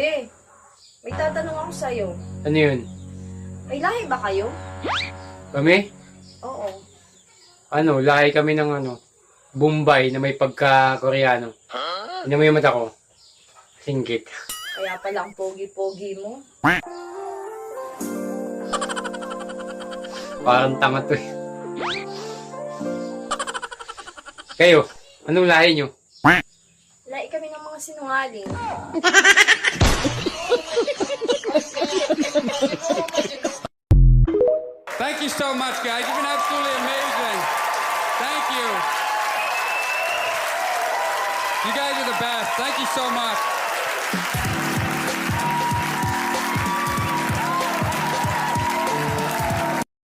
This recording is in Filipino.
Be, may tatanong ako sa'yo. Ano yun? May lahi ba kayo? Kami? Oo. Ano, lahi kami ng Bombay na may pagka-Koreano. Ano mo yung mata ko? Singkit. Kaya palang pogi-pogi mo. Parang tanga to eh. Kayo, anong lahi nyo? Lahi kami ng mga sinungaling. Thank you so much, guys. You've been absolutely amazing. Thank you. You guys are the best. Thank you so much.